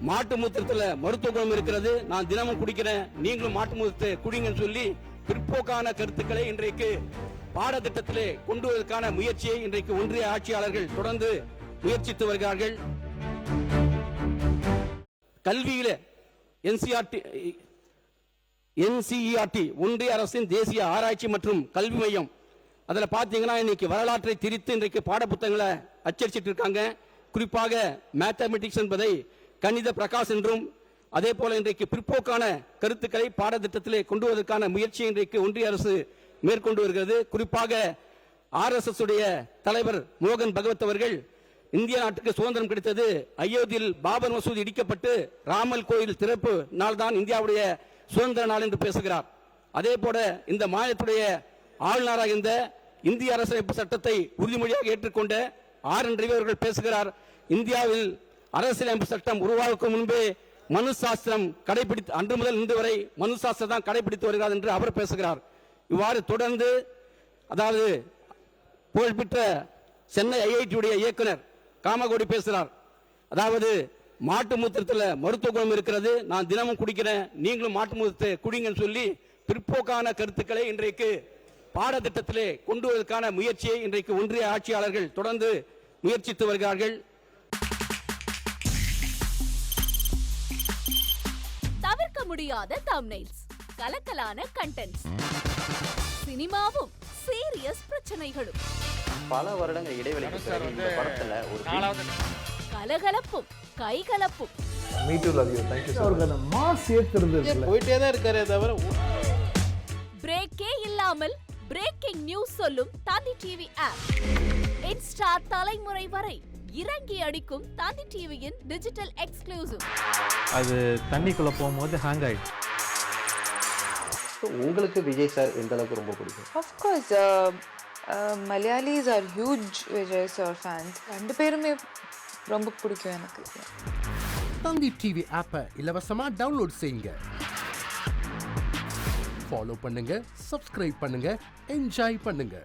மாட்டு மூத்திரத்துல மருத்துவ குணம் இருக்கிறது, நான் தினமும் குடிக்கிறேன், நீங்களும் மாட்டு மூத்திரத்தை குடிங்கன்னு சொல்லி பிற்போக்கான கருத்துக்களை இன்றைக்கு பாடத்திட்டத்திலே கொண்டு வருவதற்கான முயற்சியை இன்றைக்கு ஒன்றிய ஆட்சியாளர்கள் தொடர்ந்து முயற்சித்து வருகிறார்கள். கல்வியில என்சிஇஆர்டி ஒன்றிய அரசின் தேசிய ஆராய்ச்சி மற்றும் கல்வி மையம், அதுல பாத்தீங்கன்னா இன்னைக்கு வரலாற்றை திரித்து இன்றைக்கு பாடப்புத்தகங்களை அச்சடிச்சிட்டு இருக்காங்க. குறிப்பாக மேத்தமெட்டிக்ஸ் என்பதை கணித பிரகாஷ் என்றும், அதே போல இன்றைக்கு பிற்போக்கான கருத்துக்களை பாடத்திட்டத்திலே கொண்டு வருவதற்கான முயற்சியை இன்றைக்கு ஒன்றிய அரசு மேற்கொண்டு வருகிறது. குறிப்பாக RSS உடைய தலைவர் மோகன் பகவத் அவர்கள் இந்திய நாட்டுக்கு சுதந்திரம் கிடைத்தது அயோத்தியில் பாபர் மசூதி இடிக்கப்பட்டு ராமல் கோயில் திறப்பு நாள் தான் இந்தியாவுடைய சுதந்திர நாள் என்று பேசுகிறார். அதே போல இந்த மாநிலத்துடைய ஆளுநராக இருந்த இந்திய அரசியலமைப்பு சட்டத்தை உறுதிமொழியாக ஏற்றுக்கொண்ட RN ரவி அவர்கள் பேசுகிறார், இந்தியாவில் அரசியலமைப்பு சட்டம் உருவாக்கும் முன்பே மனு சாஸ்திரம் கடைபிடித்து அன்று முதல் இன்று வரை மனு சாஸ்திரம் தான் கடைபிடித்து வருகிறார் என்று அவர் பேசுகிறார். இவ்வாறு தொடர்ந்து அதாவது புகழ்பெற்ற சென்னை IIT உடைய இயக்குனர் காமகோடி பேசுகிறார், அதாவது மாட்டு மூத்திரத்தில் மருத்துவ குணம் இருக்கிறது, நான் தினமும் குடிக்கிறேன், நீங்களும் மாட்டு மூத்திரத்தை குடிங்கன்னு சொல்லி பிற்போக்கான கருத்துக்களை இன்றைக்கு பாடத்திட்டத்திலே கொண்டு வருவதற்கான முயற்சியை இன்றைக்கு ஒன்றிய ஆட்சியாளர்கள் தொடர்ந்து முயற்சித்து வருகிறார்கள். தவிர்க்க முடியாத தம்ப்நெயில்ஸ், கலக்கலான கண்டென்ட்ஸ், சினிமாவும் சீரியஸ் பிரச்சனைகளும், பல வருடங்கள் இடைவெளிக்கு பிறகு இந்த படத்துல ஒரு கலகலப்பும் கைகலப்பும், me too love you thank you அவருக்கு அந்த மாஸ் ஏத்துறது இல்ல போயிட்டே தான் இருக்காரே தவிர பிரேக்கே இல்லாமல் பிரேக்கிங் நியூஸ் சொல்லும் தந்தி டிவி ஆப். இன்ஸ்டா தலைமுறை வரை இறங்கி அடிக்கும் தந்தி டிவியின் டிஜிட்டல் எக்ஸ்க்ளூசிவ். அது தண்ணிக்குள்ள போகும்போது ஹேங் ஆயிடுச்சு. உங்களுக்கு விஜய் சார் எந்த அளவுக்கு ரொம்ப பிடிக்கும்? Of course, Malayalis are huge Vijay sir fans. ரெண்டு பேருமே ரொம்ப பிடிக்கும் எனக்கு. தந்தி டிவி ஆப்பை இலவசமா டவுன்லோட் செய்யுங்க, ஃபாலோ பண்ணுங்க, சப்ஸ்கிரைப் பண்ணுங்க, என்ஜாய் பண்ணுங்க.